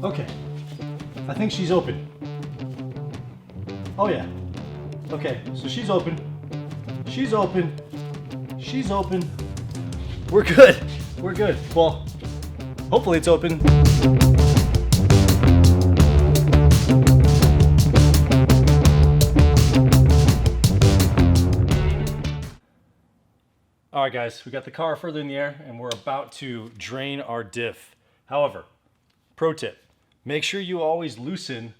Okay, I think she's open. Oh yeah. Okay, so she's open. She's open. She's open. We're good. We're good. Well, hopefully it's open. All right, guys, we got the car further in the air and we're about to drain our diff. However, pro tip, make sure you always loosen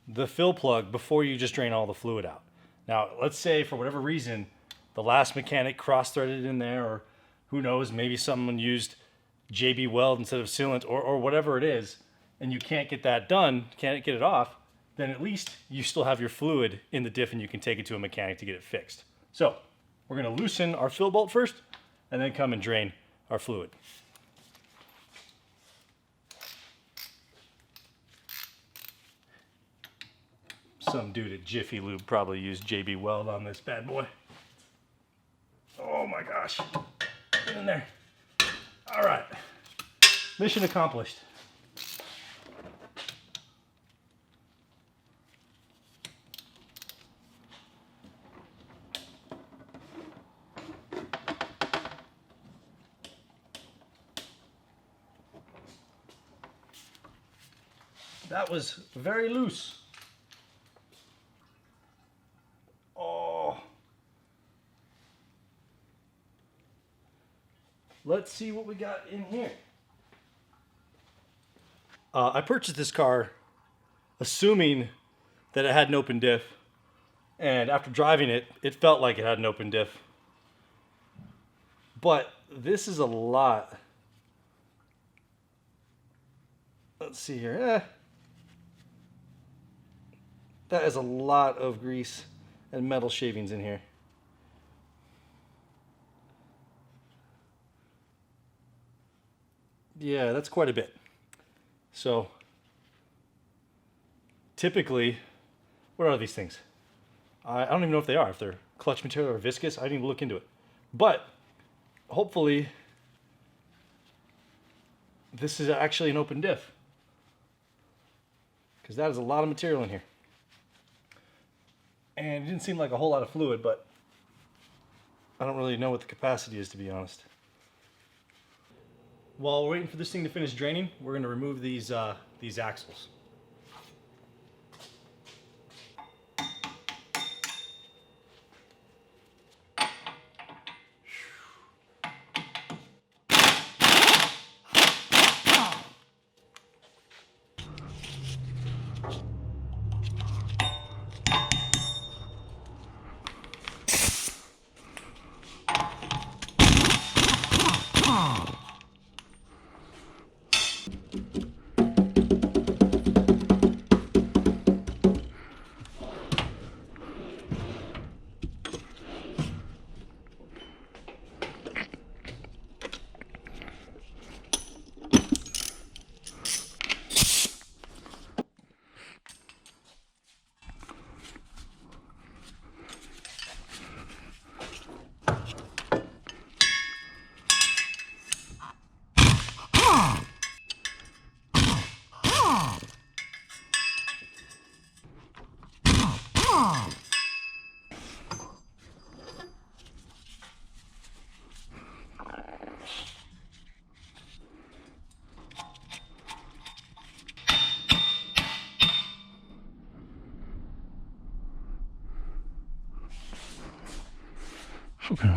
the fill plug before you just drain all the fluid out. Now, let's say for whatever reason, the last mechanic cross-threaded in there, or who knows, maybe someone used JB Weld instead of sealant, or whatever it is, and you can't get that done, can't get it off, then at least you still have your fluid in the diff and you can take it to a mechanic to get it fixed. So, we're gonna loosen our fill bolt first, and then come and drain our fluid. Some dude at Jiffy Lube probably used JB Weld on this bad boy. Oh my gosh, get in there. All right, mission accomplished. That was very loose. Oh. Let's see what we got in here. I purchased this car assuming that it had an open diff, and after driving it, it felt like it had an open diff. But this is a lot. Let's see here. That is a lot of grease and metal shavings in here. Yeah, that's quite a bit. So, typically, what are these things? I don't even know if they are, if they're clutch material or viscous. I didn't even look into it. But, hopefully, this is actually an open diff, because that is a lot of material in here. And it didn't seem like a whole lot of fluid, but I don't really know what the capacity is, to be honest. While we're waiting for this thing to finish draining, we're going to remove these axles. Okay.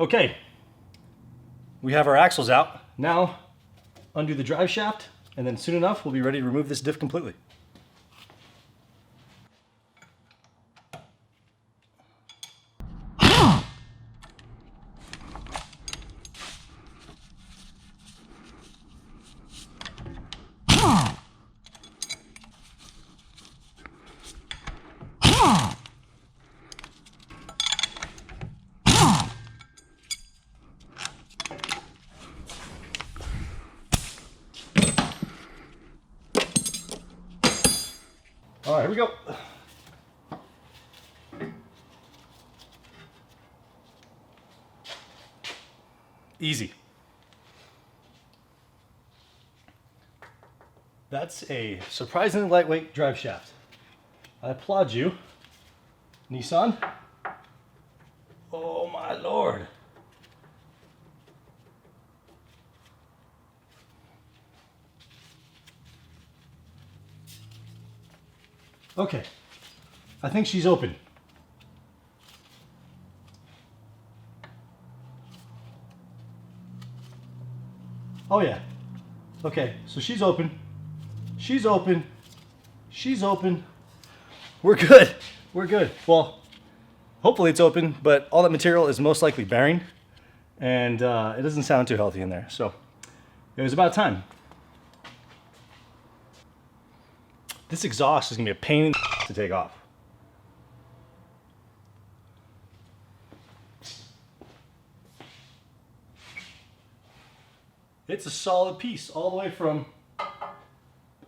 Okay, we have our axles out. Now undo the drive shaft, and then soon enough we'll be ready to remove this diff completely. All right, here we go. Easy. That's a surprisingly lightweight drive shaft. I applaud you, Nissan. Oh my Lord. Okay, I think she's open. Oh yeah. Okay, so she's open. She's open. She's open. We're good. We're good. Well, hopefully it's open, but all that material is most likely bearing, and it doesn't sound too healthy in there. So it was about time. This exhaust is gonna be a pain in the to take off. It's a solid piece all the way from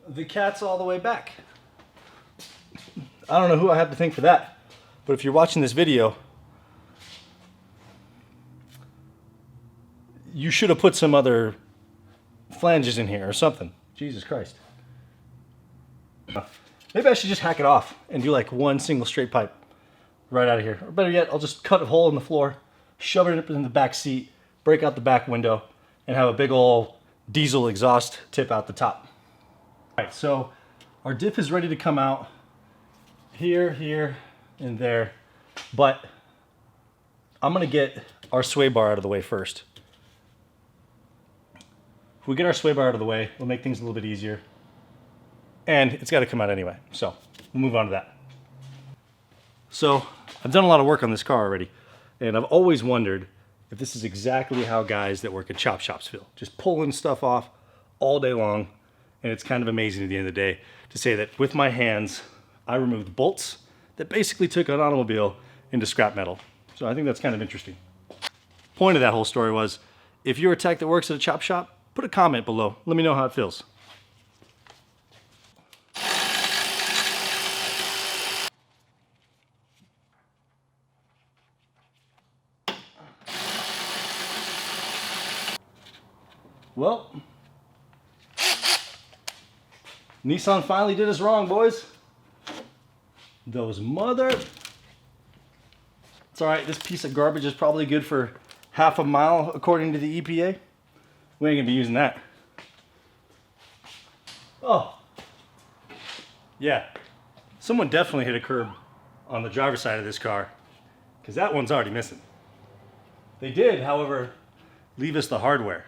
the cats all the way back. I don't know who I have to thank for that, but if you're watching this video, you should have put some other flanges in here or something. Jesus Christ. Maybe I should just hack it off and do like one single straight pipe right out of here. Or better yet, I'll just cut a hole in the floor, shove it in the back seat, break out the back window, and have a big old diesel exhaust tip out the top. All right, so our diff is ready to come out here, here, and there, but I'm gonna get our sway bar out of the way first. If we get our sway bar out of the way, it'll make things a little bit easier. And it's got to come out anyway, so we'll move on to that. So I've done a lot of work on this car already, and I've always wondered if this is exactly how guys that work at chop shops feel. Just pulling stuff off all day long, and it's kind of amazing at the end of the day to say that with my hands, I removed bolts that basically took an automobile into scrap metal. So I think that's kind of interesting. Point of that whole story was, if you're a tech that works at a chop shop, put a comment below. Let me know how it feels. Well, Nissan finally did us wrong, boys. Those mother... It's all right, this piece of garbage is probably good for half a mile according to the EPA. We ain't gonna be using that. Oh, yeah. Someone definitely hit a curb on the driver's side of this car, because that one's already missing. They did, however, leave us the hardware.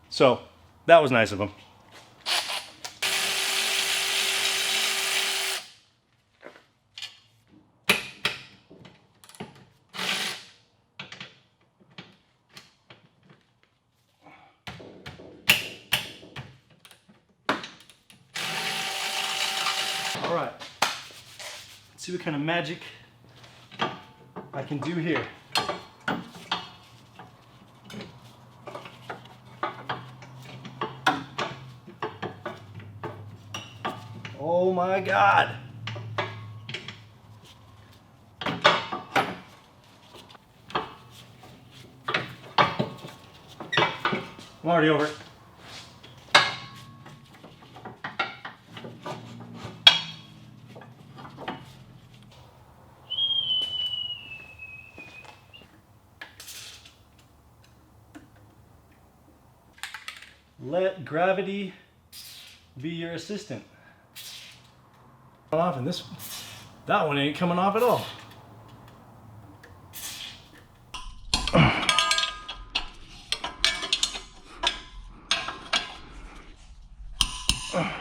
So, that was nice of them. All right, let's see what kind of magic I can do here. Oh my God. I'm already over it. Let gravity be your assistant. Off, and that one ain't coming off at all. Huh.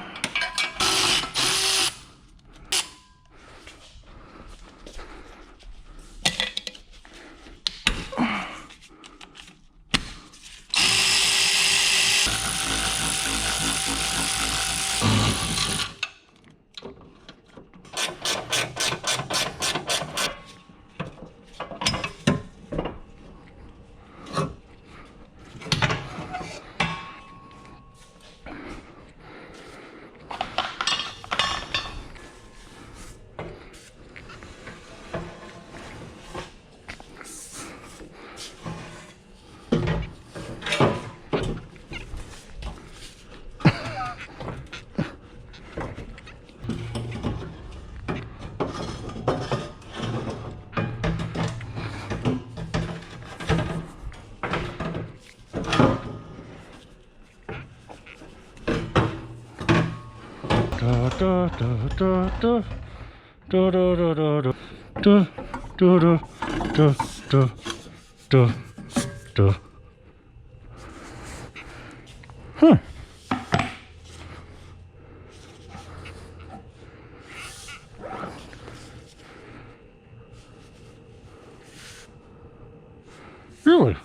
Really?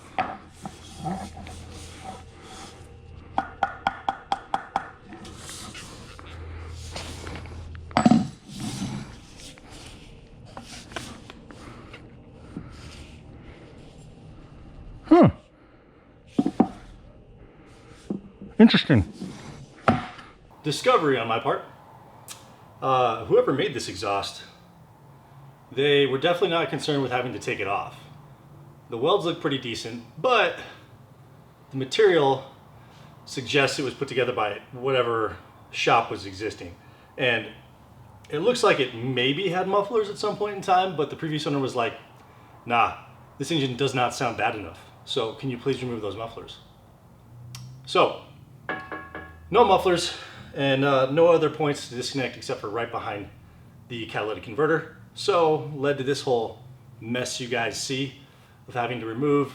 Huh. Interesting. Discovery on my part. Whoever made this exhaust, they were definitely not concerned with having to take it off. The welds look pretty decent, but the material suggests it was put together by whatever shop was existing. And it looks like it maybe had mufflers at some point in time, but the previous owner was like, nah, this engine does not sound bad enough. So can you please remove those mufflers? So, no mufflers and no other points to disconnect except for right behind the catalytic converter. So led to this whole mess you guys see of having to remove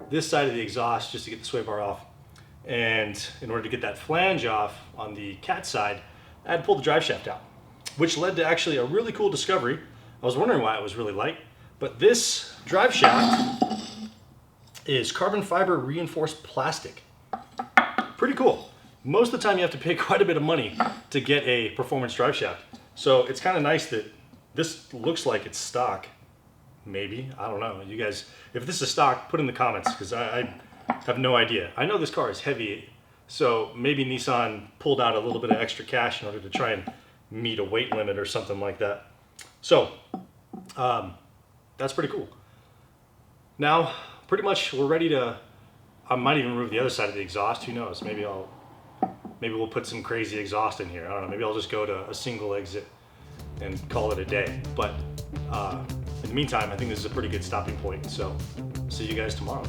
this side of the exhaust just to get the sway bar off. And in order to get that flange off on the cat side, I had to pull the drive shaft out, which led to actually a really cool discovery. I was wondering why it was really light, but this drive shaft is carbon fiber reinforced plastic. Pretty cool. Most of the time you have to pay quite a bit of money to get a performance drive shaft. So it's kind of nice that this looks like it's stock. Maybe, I don't know. You guys, if this is stock, put in the comments because I have no idea. I know this car is heavy, so maybe Nissan pulled out a little bit of extra cash in order to try and meet a weight limit or something like that. So that's pretty cool. Now, pretty much we're ready to, I might even remove the other side of the exhaust. Who knows? Maybe we'll put some crazy exhaust in here. I don't know. Maybe I'll just go to a single exit and call it a day. But in the meantime, I think this is a pretty good stopping point. So see you guys tomorrow.